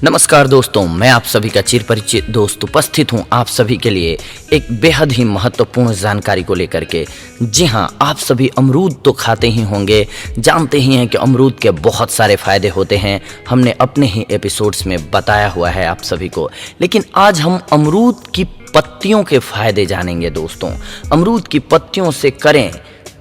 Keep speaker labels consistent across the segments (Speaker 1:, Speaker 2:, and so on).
Speaker 1: नमस्कार दोस्तों, मैं आप सभी का चिर परिचित दोस्त उपस्थित हूं आप सभी के लिए एक बेहद ही महत्वपूर्ण जानकारी को लेकर के। जी हां, आप सभी अमरूद तो खाते ही होंगे, जानते ही हैं कि अमरूद के बहुत सारे फ़ायदे होते हैं। हमने अपने ही एपिसोड्स में बताया हुआ है आप सभी को। लेकिन आज हम अमरूद की पत्तियों के फ़ायदे जानेंगे दोस्तों। अमरूद की पत्तियों से करें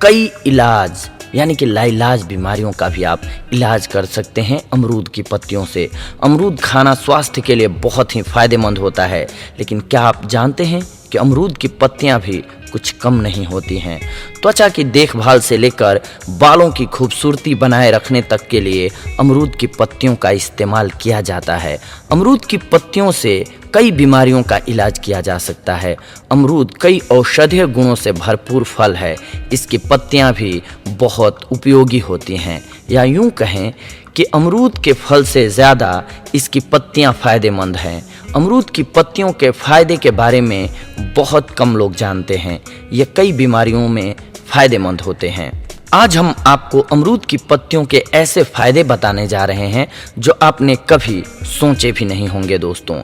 Speaker 1: कई इलाज, यानी कि लाइलाज बीमारियों का भी आप इलाज कर सकते हैं अमरूद की पत्तियों से। अमरूद खाना स्वास्थ्य के लिए बहुत ही फायदेमंद होता है। लेकिन क्या आप जानते हैं कि अमरूद की पत्तियां भी कुछ कम नहीं होती हैं। त्वचा की देखभाल से लेकर बालों की खूबसूरती बनाए रखने तक के लिए अमरूद की पत्तियों का इस्तेमाल किया जाता है। अमरूद की पत्तियों से कई बीमारियों का इलाज किया जा सकता है। अमरूद कई औषधीय गुणों से भरपूर फल है। इसकी पत्तियां भी बहुत उपयोगी होती हैं, या यूं कहें कि अमरूद के फल से ज़्यादा इसकी पत्तियां फ़ायदेमंद हैं। अमरूद की पत्तियों के फ़ायदे के बारे में बहुत कम लोग जानते हैं। ये कई बीमारियों में फ़ायदेमंद होते हैं। आज हम आपको अमरूद की पत्तियों के ऐसे फ़ायदे बताने जा रहे हैं जो आपने कभी सोचे भी नहीं होंगे दोस्तों।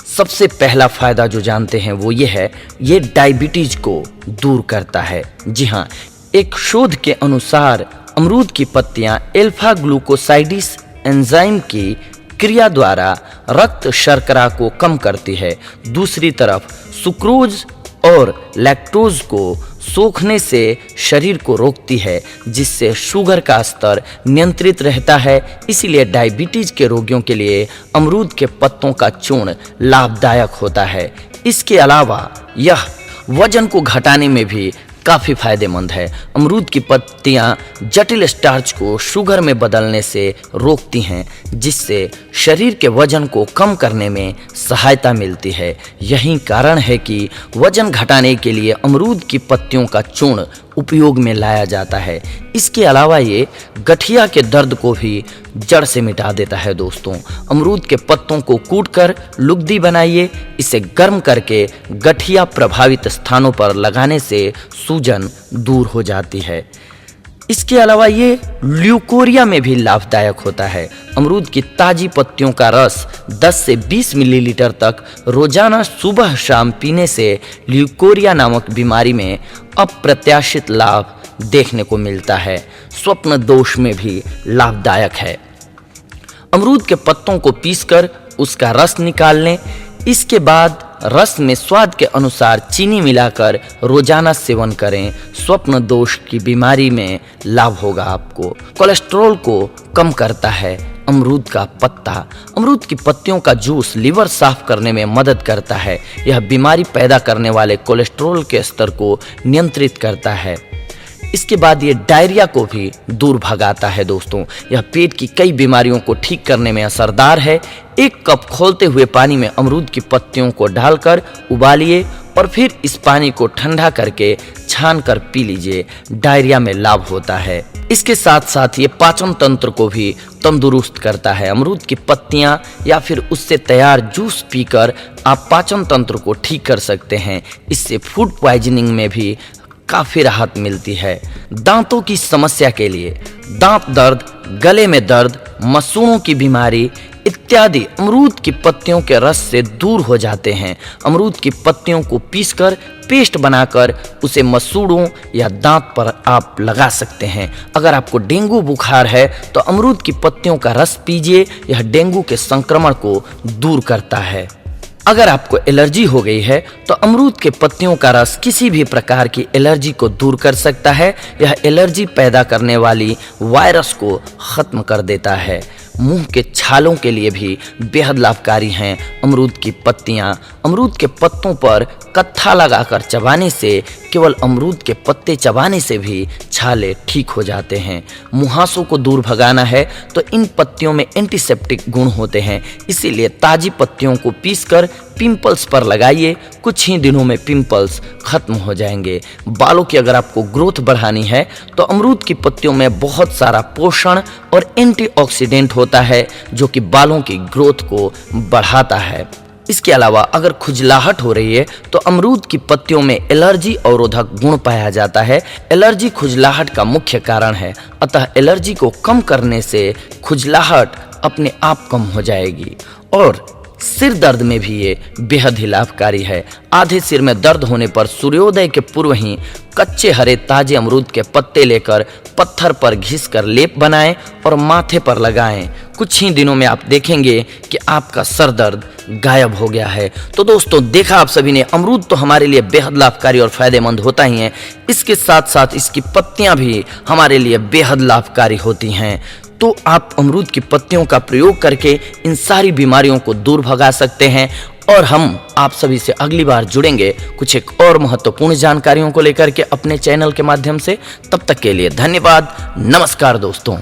Speaker 1: सबसे पहला फ़ायदा जो जानते हैं वो ये है, ये डायबिटीज़ को दूर करता है। जी हाँ, एक शोध के अनुसार अमरूद की पत्तियां अल्फा ग्लूकोसाइडिस एंजाइम की क्रिया द्वारा रक्त शर्करा को कम करती है। दूसरी तरफ सुक्रोज और लैक्टोज को सोखने से शरीर को रोकती है, जिससे शुगर का स्तर नियंत्रित रहता है। इसीलिए डायबिटीज के रोगियों के लिए अमरूद के पत्तों का चूर्ण लाभदायक होता है। इसके अलावा यह वजन को घटाने में भी काफ़ी फायदेमंद है। अमरूद की पत्तियां जटिल स्टार्च को शुगर में बदलने से रोकती हैं, जिससे शरीर के वजन को कम करने में सहायता मिलती है। यही कारण है कि वजन घटाने के लिए अमरूद की पत्तियों का चूर्ण उपयोग में लाया जाता है। इसके अलावा ये गठिया के दर्द को भी जड़ से मिटा देता है दोस्तों। अमरूद के पत्तों को कूटकर लुगदी बनाइए। इसे गर्म करके गठिया प्रभावित स्थानों पर लगाने से सूजन दूर हो जाती है। इसके अलावा ये ल्यूकोरिया में भी लाभदायक होता है। अमरूद की ताजी पत्तियों का रस 10 से 20 मिलीलीटर तक रोजाना सुबह शाम पीने से ल्यूकोरिया नामक बीमारी में अप्रत्याशित लाभ देखने को मिलता है। स्वप्न दोष में भी लाभदायक है। अमरूद के पत्तों को पीसकर उसका रस निकाल लें। इसके बाद रस में स्वाद के अनुसार चीनी मिलाकर रोजाना सेवन करें। स्वप्न दोष की बीमारी में लाभ होगा आपको। कोलेस्ट्रॉल को कम करता है अमरूद का पत्ता। अमरूद की पत्तियों का जूस लिवर साफ करने में मदद करता है। यह बीमारी पैदा करने वाले कोलेस्ट्रॉल के स्तर को नियंत्रित करता है। इसके बाद ये डायरिया को भी दूर भगाता है दोस्तों। यह पेट की कई बीमारियों को ठीक करने में असरदार है। 1 कप खौलते हुए पानी में अमरूद की पत्तियों को डालकर उबालिए और फिर इस पानी को ठंडा करके छान कर पी लीजिए। डायरिया में लाभ होता है। इसके साथ साथ ये पाचन तंत्र को भी तंदुरुस्त करता है। अमरूद की पत्तियां या फिर उससे तैयार जूस पीकर आप पाचन तंत्र को ठीक कर सकते हैं। इससे फूड पॉइजनिंग में भी काफ़ी राहत मिलती है। दांतों की समस्या के लिए दांत दर्द, गले में दर्द, मसूड़ों की बीमारी इत्यादि अमरूद की पत्तियों के रस से दूर हो जाते हैं। अमरूद की पत्तियों को पीसकर पेस्ट बनाकर उसे मसूड़ों या दांत पर आप लगा सकते हैं। अगर आपको डेंगू बुखार है तो अमरूद की पत्तियों का रस पीजिए। यह डेंगू के संक्रमण को दूर करता है। अगर आपको एलर्जी हो गई है तो अमरूद के पत्तियों का रस किसी भी प्रकार की एलर्जी को दूर कर सकता है। यह एलर्जी पैदा करने वाली वायरस को ख़त्म कर देता है। मुंह के छालों के लिए भी बेहद लाभकारी हैं अमरूद की पत्तियां। अमरूद के पत्तों पर कत्था लगाकर चबाने से, केवल अमरूद के पत्ते चबाने से भी छाले ठीक हो जाते हैं। मुहासों को दूर भगाना है तो इन पत्तियों में एंटीसेप्टिक गुण होते हैं। इसीलिए ताजी पत्तियों को पीसकर पिंपल्स पर लगाइए। कुछ ही दिनों में पिंपल्स खत्म हो जाएंगे। बालों की अगर आपको ग्रोथ बढ़ानी है तो अमरूद की पत्तियों में बहुत सारा पोषण और एंटीऑक्सीडेंट होता है, जो कि बालों की ग्रोथ को बढ़ाता है। इसके अलावा अगर खुजलाहट हो रही है तो अमरूद की पत्तियों में एलर्जी अवरोधक गुण पाया जाता है। एलर्जी खुजलाहट का मुख्य कारण है, अतः एलर्जी को कम करने से खुजलाहट अपने आप कम हो जाएगी। और सिर दर्द में भी ये बेहद ही लाभकारी है। आधे सिर में दर्द होने पर सूर्योदय के पूर्व ही कच्चे हरे ताजे अमरूद के पत्ते लेकर पत्थर पर घिसकर लेप बनाएं और माथे पर लगाएं। कुछ ही दिनों में आप देखेंगे कि आपका सर दर्द गायब हो गया है। तो दोस्तों, देखा आप सभी ने, अमरूद तो हमारे लिए बेहद लाभकारी और फायदेमंद होता ही है, इसके साथ साथ इसकी पत्तियां भी हमारे लिए बेहद लाभकारी होती हैं। तो आप अमरूद की पत्तियों का प्रयोग करके इन सारी बीमारियों को दूर भगा सकते हैं। और हम आप सभी से अगली बार जुड़ेंगे कुछ एक और महत्वपूर्ण जानकारियों को लेकर के अपने चैनल के माध्यम से। तब तक के लिए धन्यवाद। नमस्कार दोस्तों।